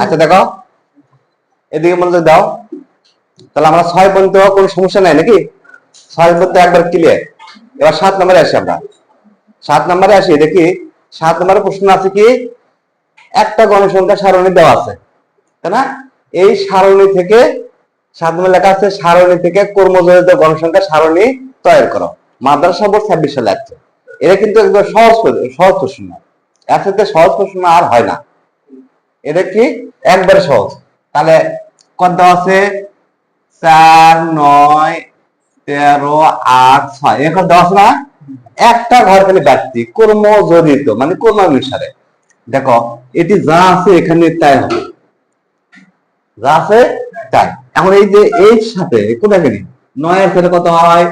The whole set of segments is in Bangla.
আচ্ছা দেখো এদিকে মনোযোগ দাও। তাহলে আমরা 6 পর্যন্ত কোনো সমস্যা নাই নাকি? 6 পর্যন্ত একবার ক্লিয়ার। এবার 7 নম্বরে আসি আমরা। 7 নম্বরে আসি দেখি 7 নম্বরে প্রশ্ন আছে কি একটা গণসংখ্যা সারণী দেওয়া আছে, তাই না? এই সারণী থেকে 7 নম্বরে লেখা আছে সারণী থেকে কর্মজনিত গণসংখ্যা সারণী তৈরি করো। মাদ্রাসা বোর্ড 26 সালে আছে। এটা কিন্তু একদম সহজ প্রশ্ন। এর সাথে সহজ প্রশ্ন আর হয় না। এটা কি একবারে সহজ। তাহলে কত দেওয়া আছে 4 9 13 8 6 এখন দেওয়া আছে না? একটা ঘর খালি ব্যক্তি কর্মজনিত মানে কর্ম অনুসারে। দেখো এটি যা আছে এখানে তাই হবে, যা আছে তাই। এখন এই যে এর সাথে কোনটাকে 9 এর সাথে কত হয়?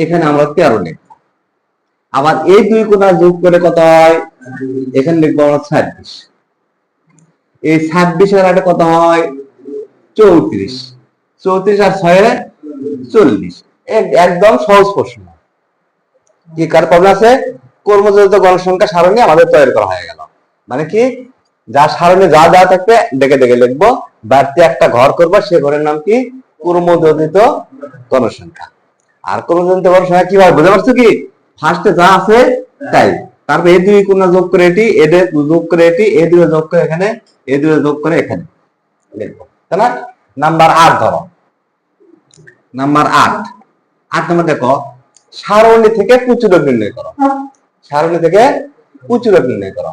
এখানে আমরা 13 লিখব। আবার এই দুই কোণা যোগ করে কত হয়? এখানে লিখবো আমরা 26। এই 26 এর আগে কত হয়? 34। 34 আর 6 এ 40। একদম সহজ প্রশ্ন। কি কার প্রবলেম আছে? কর্মজনিত গণসংখ্যা সারণী আমাদের তৈরি করা হয়ে গেল। মানে কি যা সারণী যা যা থাকবে দেখে দেখে লিখবো, বাড়তি একটা ঘর করবো, সে ঘরের নাম কি? কর্মজনিত গণসংখ্যা। আর কর্মজনিত গণসংখ্যা কি হয় বুঝতে পারছো কি? ফার্স্টে যা আছে তাই, তারপর এই দুই কোণা যোগ করে এটি, এদের যোগ করে এটি, এই দুই যোগ করে এখানে, এই দুই যোগ করে এখানে লিখবো, তাই না? নাম্বার 8 ধরো। নাম্বার 8 নম্বর দেখো সারণী থেকে প্রচুরক নির্ণয় করো। সারণী থেকে প্রচুরক নির্ণয় করো।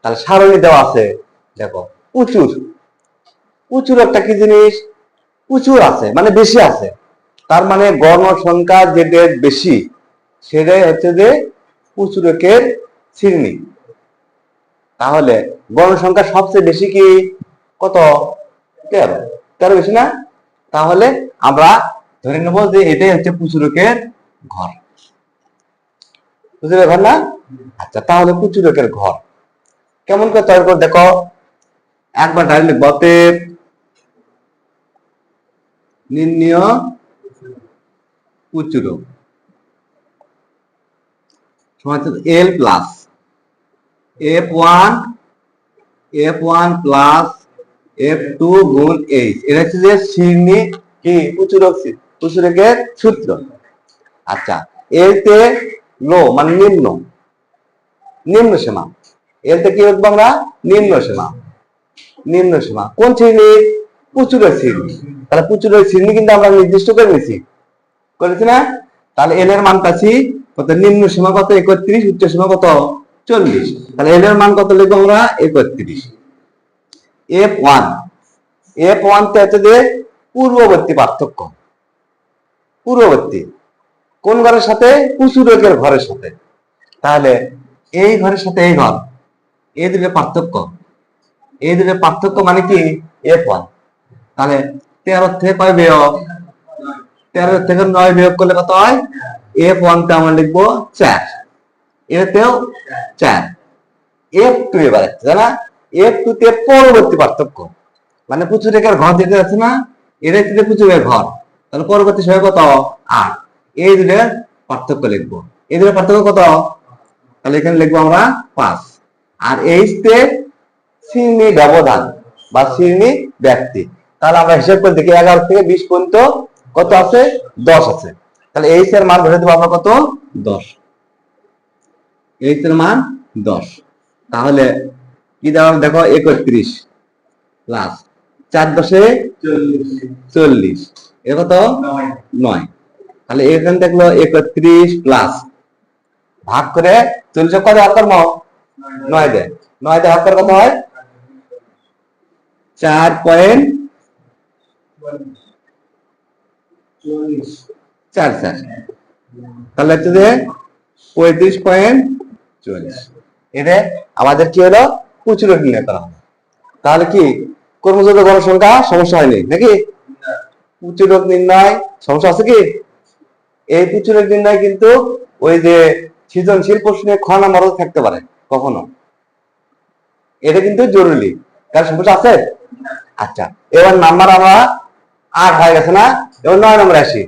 তাহলে সারণী দেওয়া আছে, দেখো প্রচুর। প্রচুরকটা কি জিনিস? প্রচুর আছে মানে বেশি আছে, তার মানে গণসংখ্যা যেটা বেশি সেটাই হচ্ছে যে প্রচুরকের শ্রেণী। তাহলে গণসংখ্যা সবচেয়ে বেশি কি কত? 13। 13 বেশি না? তাহলে আমরা ধরে নেব যে এটাই হচ্ছে প্রচুরকের ঘর। প্রচুরকের ঘর না? আচ্ছা তাহলে প্রচুরকের ঘর কেমন করে তৈরি করে দেখো। একবার ডাইরেক্ট লিখব অতএব নির্ণয় প্রচুরক সমান এল প্লাস f1 প্লাস f2 গুণ h। এটা হচ্ছে যে শ্রেণী কি প্রচুরকের সূত্র। আচ্ছা এতে লো মানে নিম্ন সীমা। এতে কি লিখবো আমরা? নিম্ন সীমা কোন শ্রেণী? প্রচুরের শ্রেণী। তাহলে প্রচুরের শ্রেণী কিন্তু আমরা নির্দিষ্ট করে নিয়েছি, করেছি না? তাহলে এল এর মান পাচ্ছি কত? নিম্ন সীমা কত? 31, উচ্চ সীমা কত? 40। তাহলে এল এর মান কত লিখবো আমরা? 31। f1 তে হচ্ছে যে পূর্ববর্তী পার্থক্য। পূর্ববর্তী কোন ঘরের সাথে? প্রচুরকের ঘরের সাথে। তাহলে এই ঘরের সাথে এই ঘর, এই দুটো পার্থক্য, এই দুটো পার্থক্য মানে কি f1। তাহলে 13 থেকে কয় বিয়োগ? 13 থেকে 9 বিয়োগ করলে কত হয়? f1 তে আমরা লিখবো 4, এতেও 4। f2 এবার তাই না? f2 তে পরবর্তী পার্থক্য মানে প্রচুরকের ঘর যেটা আছে না, এটা হচ্ছে প্রচুরের ঘর। তাহলে পরবর্তী সময় কত? 8। এই দুটোর পার্থক্য লিখবো। এই দুটোর পার্থক্য কত? তাহলে এখানে লিখবো আমরা 5। আর এইচ তে শ্রেণী ব্যবধান বা শ্রেণী ব্যক্তি। তাহলে আমরা হিসাব করে দেখি 11 থেকে 20 পর্যন্ত কত আছে? 10 আছে। তাহলে এইচ এর মান ধরে দেবো আমরা কত? 10। এইচ এর মান 10। তাহলে কি দেওয়া? দেখো 31 প্লাস 4 10 40, এ কত? 9। তাহলে এখানে দেখলো 31 প্লাস ভাগ করে 40 কত ভাগ করবো? 9 দেয়। 9 দিয়ে ভাগ করে কত হয়? 4.44। তাহলে হচ্ছে যে 35.40। এটা আমাদের কি হলো? প্রচুরক নির্ণয় করা হলো। তাহলে কি কর্মজনিত গণসংখ্যা সমস্যা হয়নি নাকি? প্রচুরক নির্ণয় সমস্যা আছে কি? এই প্রচুরক নির্ণয় কিন্তু ওই যে সৃজনশীল প্রশ্নে খ নাম্বারও থাকতে পারে কখনো। এটা কিন্তু জরুরি। কার সমস্যা আছে? আচ্ছা এবার নাম্বার আমরা 8 হয়ে গেছে না? এবার 9 নম্বরে আসি।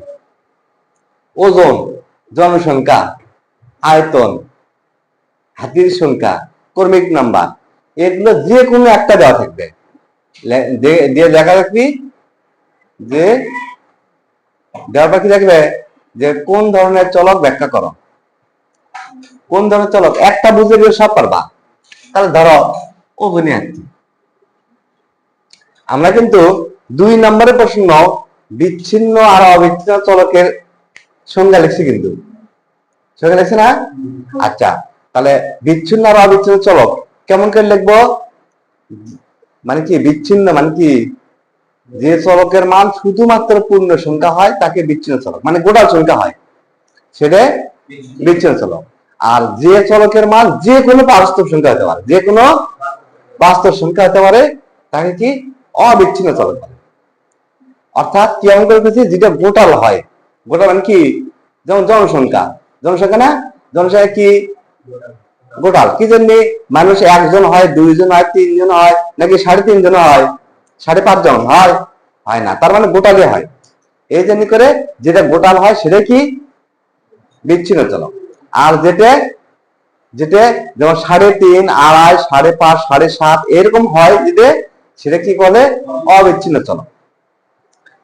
ওজন, জনসংখ্যা, আয়তন, হাতির সংখ্যা, ক্রমিক নাম্বার, এগুলো যে কোনো একটা দেওয়া থাকবে, দিয়ে দেখা রাখবি যে দেওয়ার পর কি থাকবে যে কোন ধরনের চলক ব্যাখ্যা করো, কোন ধরনের চলক একটা বুঝে গেলে সব পারবা। তাহলে ধরো ওজনই আর কি। আমরা কিন্তু 2 নম্বরের প্রশ্ন বিচ্ছিন্ন আর অবিচ্ছিন্ন চলকের সংজ্ঞা লিখছি, কিন্তু সংজ্ঞা লিখছি না? আচ্ছা, তাহলে বিচ্ছিন্ন আর অবিচ্ছিন্ন চলক কেমন করে লিখবো? মানে কি বিচ্ছিন্ন মানে কি, যে চলকের মান শুধুমাত্র পূর্ণ সংখ্যা হয় তাকে বিচ্ছিন্ন চলক, মানে গোটাল সংখ্যা হয় সেটা বিচ্ছিন্ন চলক। আর যে চলকের মান যে কোনো বাস্তব সংখ্যা হতে পারে, যে কোনো বাস্তব সংখ্যা হতে পারে, তাকে কি অবিচ্ছিন্ন চলক বলে। অর্থাৎ কি আমি বলতেছি, যেটা গোটাল হয়, গোটাল মানে কি, যেমন জনসংখ্যা, জনসংখ্যা না, জনসংখ্যা কি গোটাল। কি জন্য? মানুষ 1 জন হয়, 2 জন হয়, 3 জন হয়, নাকি 3.5 জন হয়, 5.5 জন হয়? হয় না, তার মানে গোটালে হয়। এই জন্য করে যেটা গোটাল হয় সেটা কি বিচ্ছিন্ন চলক। আর যেটা যেটা যেমন 3.5, 2.5, 5.5, 7.5 এরকম হয় যেটা, সেটা কি বলে অবিচ্ছিন্ন চলক।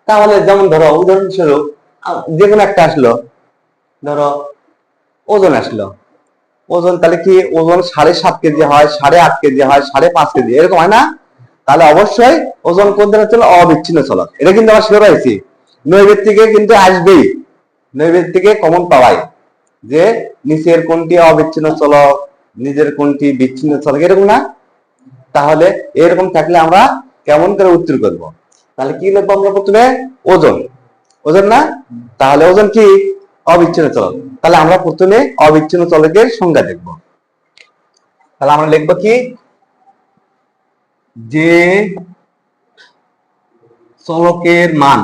তাহলে যেমন ধরো উদাহরণস্বরূপ যে কোনো একটা আসলো, ধরো ওজন আসলো, ওজন তাহলে কি ওজন 7.5 কেজি হয়, 8.5 কেজি হয়, 5.5 কেজি এরকম হয় না? তাহলে অবশ্যই ওজন কোন ধরনের চলক? অবিচ্ছিন্ন চলক। এটা কিন্তু আমরা শিখে পাইছি, নৈবেদ থেকে কিন্তু আসবেই, নৈবেদ থেকে কমন পাওয়াই যে নিচের কোনটি অবিচ্ছিন্ন চলক, নিজের কোনটি বিচ্ছিন্ন চলক, এরকম না? তাহলে এরকম থাকলে আমরা কেমন করে উত্তর করব? তাহলে কি লিখবো আমরা প্রথমে? ওজন, ওজন না? তাহলে ওজন কি অবিচ্ছিন্ন চলক। তাহলে আমরা প্রথমে অবিচ্ছিন্ন চলকের সংজ্ঞা দেখব। তাহলে আমরা লিখবো কি, যে চলকের মান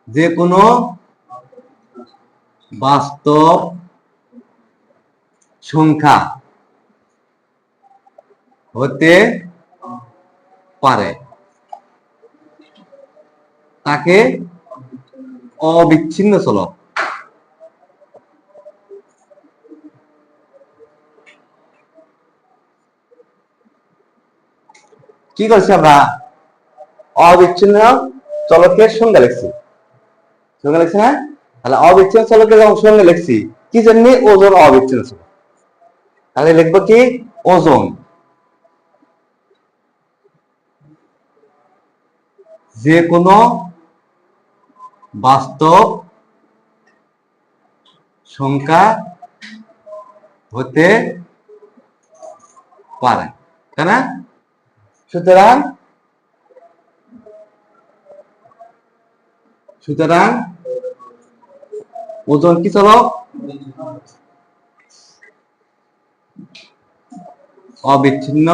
যে কোনো বাস্তব সংখ্যা হতে পারে তাকে অবিচ্ছিন্ন চলক। কি করছি আমরা? অবিচ্ছিন্ন চলকের সংজ্ঞা লিখছি, সংজ্ঞা লিখছি না? তাহলে অবিচ্ছিন্ন চলকের যখন সংজ্ঞা লিখছি, কি জন্য? ওজন অবিচ্ছিন্ন চলক। তাহলে লিখবো কি, ওজন যে কোনো বাস্তব সংখ্যা হতে পারে, তাই না? সুতরাং সুতরাং ওজন কি চলক? অবিচ্ছিন্ন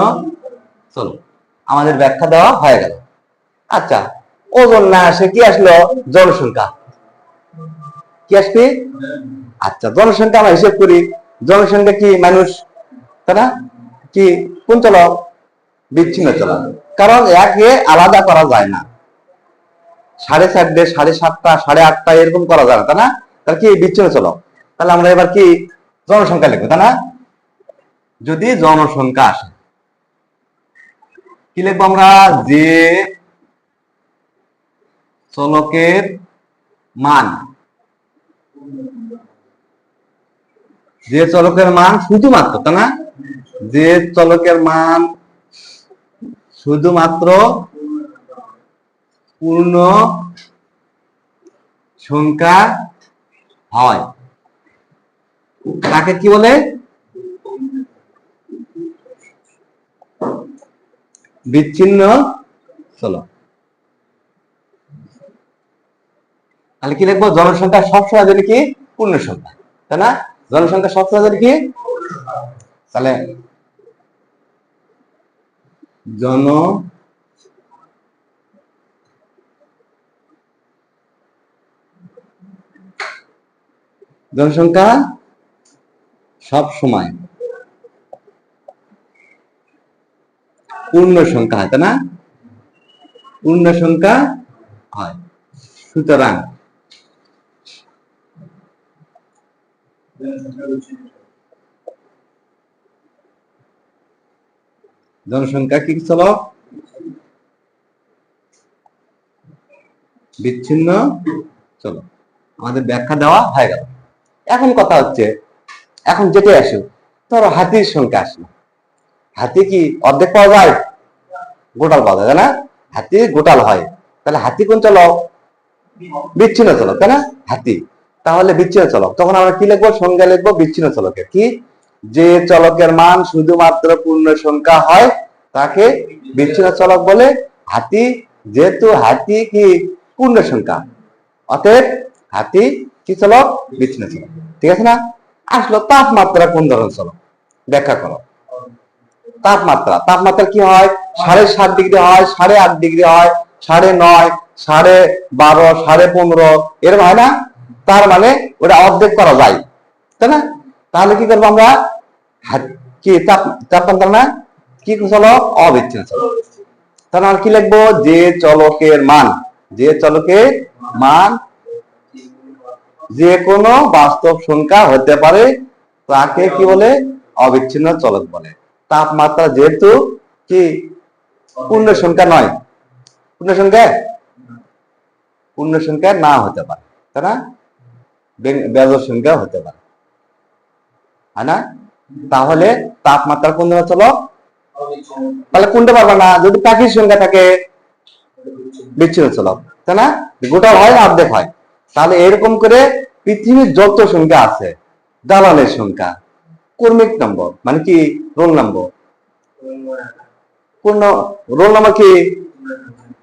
চলক। আমাদের ব্যাখ্যা দেওয়া হয়ে গেল। আচ্ছা, ওজন না আসে কি আসলো? জনসংখ্যা। কি আসবে? আচ্ছা, জনসংখ্যা আমরা হিসেব করি, জনসংখ্যা কি মানুষ, তাই না? কি কোন চলক? বিচ্ছিন্ন চলক। কারণ একে আলাদা করা যায় না, 4.5, 7.5, 8.5 এরকম করা যায় না, তাই না? তাহলে কি বিচ্ছিন্ন চলক। তাহলে আমরা এবার কি জনসংখ্যা লিখবো, তাই না? যদি জনসংখ্যা আসে কি লিখবো আমরা? যে চলকের মান, যে চলকের মান শুধুমাত্র, তাই না? যে চলকের মান শুধুমাত্র পূর্ণ সংখ্যা হয় তাকে কি বলে? বিচ্ছিন্ন চলক। তাহলে কি লিখবো? জনসংখ্যা সবসময় যদি কি পূর্ণ সংখ্যা, তাই না? জনসংখ্যা সবসময় যদি কি, তাহলে জনসংখ্যা সব সময় পূর্ণ সংখ্যা হয়, তাই না? পূর্ণ সংখ্যা হয়। সুতরাং জনসংখ্যা কি চলক, বিচ্ছিন্ন চলক। আমাদের ব্যাখ্যা দেওয়া হয়ে গেল। এখন কথা হচ্ছে, এখন যেটা আসুক, ধরো হাতির সংখ্যা আসলো। হাতি কি অর্ধেক পাওয়া যায়? গোটাল পাওয়া যায় না? হাতি গোটাল হয়, তাহলে হাতি কোন চলক? বিচ্ছিন্ন চলক, তাই না? হাতি তাহলে বিচ্ছিন্ন চলক। তখন আমরা কি লিখবো? সংজ্ঞা লিখবো বিচ্ছিন্ন চলকের। কি? যে চলকের মান শুধুমাত্র পূর্ণ সংখ্যা হয় তাকে বিচ্ছিন্ন চলক বলে। হাতি, যেহেতু হাতি কি পূর্ণ সংখ্যা, অতএব হাতি কি চলক? বিচ্ছিন্ন চলক। ঠিক আছে না? আসলো তাপমাত্রা কোন ধরনের চলক, ব্যাখ্যা করো। তাপমাত্রা, তাপমাত্রা কি হয়? 7.5 ডিগ্রি হয়, 8.5 ডিগ্রি হয়, 9.5, 12.5, 15.5 এরকম হয় না? তার মানে ওটা অর্ধেক করা যায়, তাই না? তাহলে কি করবো আমরা? কি তাপমাত্রা না কি চলক? অবিচ্ছিন্ন চলক। তাহলে আমরা কি লিখবো? যে চলকের মান, যে চলকের মান যে কোনো বাস্তব সংখ্যা হতে পারে তাকে কি বলে? অবিচ্ছিন্ন চলক বলে। তাপমাত্রা যেহেতু কি পূর্ণ সংখ্যা নয়, পূর্ণ সংখ্যা না হতে পারে, তাই না? বেজোড় সংখ্যা হতে পারে, হয় না? তাহলে তাপমাত্রা কোন ধরনের চলক? তাহলে কোনটা পারবে না? যদি পাখির সংখ্যা থাকে বিচ্ছিন্ন চলক, তাই না? গোটা হয় না অর্ধেক হয়। তাহলে এরকম করে পৃথিবীর যত সংখ্যা আছে, দালালের সংখ্যা, কর্মিক নম্বর মানে কি রোল নম্বর, কোন রোল নম্বর কি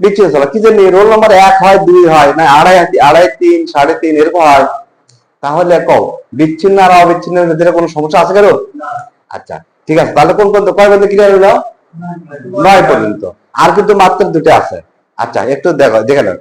বিচ্ছিন্ন চলক। কি জানি রোল নম্বর 1 হয়, 2 হয়, না 2.5, 3, 3.5 এরকম হয়। তাহলে কও বিচ্ছিন্ন আর অবিচ্ছিন্ন ভিতরে কোনো সমস্যা আছে কেন? আচ্ছা ঠিক আছে, তাহলে কোন পর্যন্ত, কয় পর্যন্ত ক্লিয়ার হলো? 9 পর্যন্ত। আর কিন্তু মাত্র 2টা আছে। আচ্ছা একটু দেখো, দেখে নাও।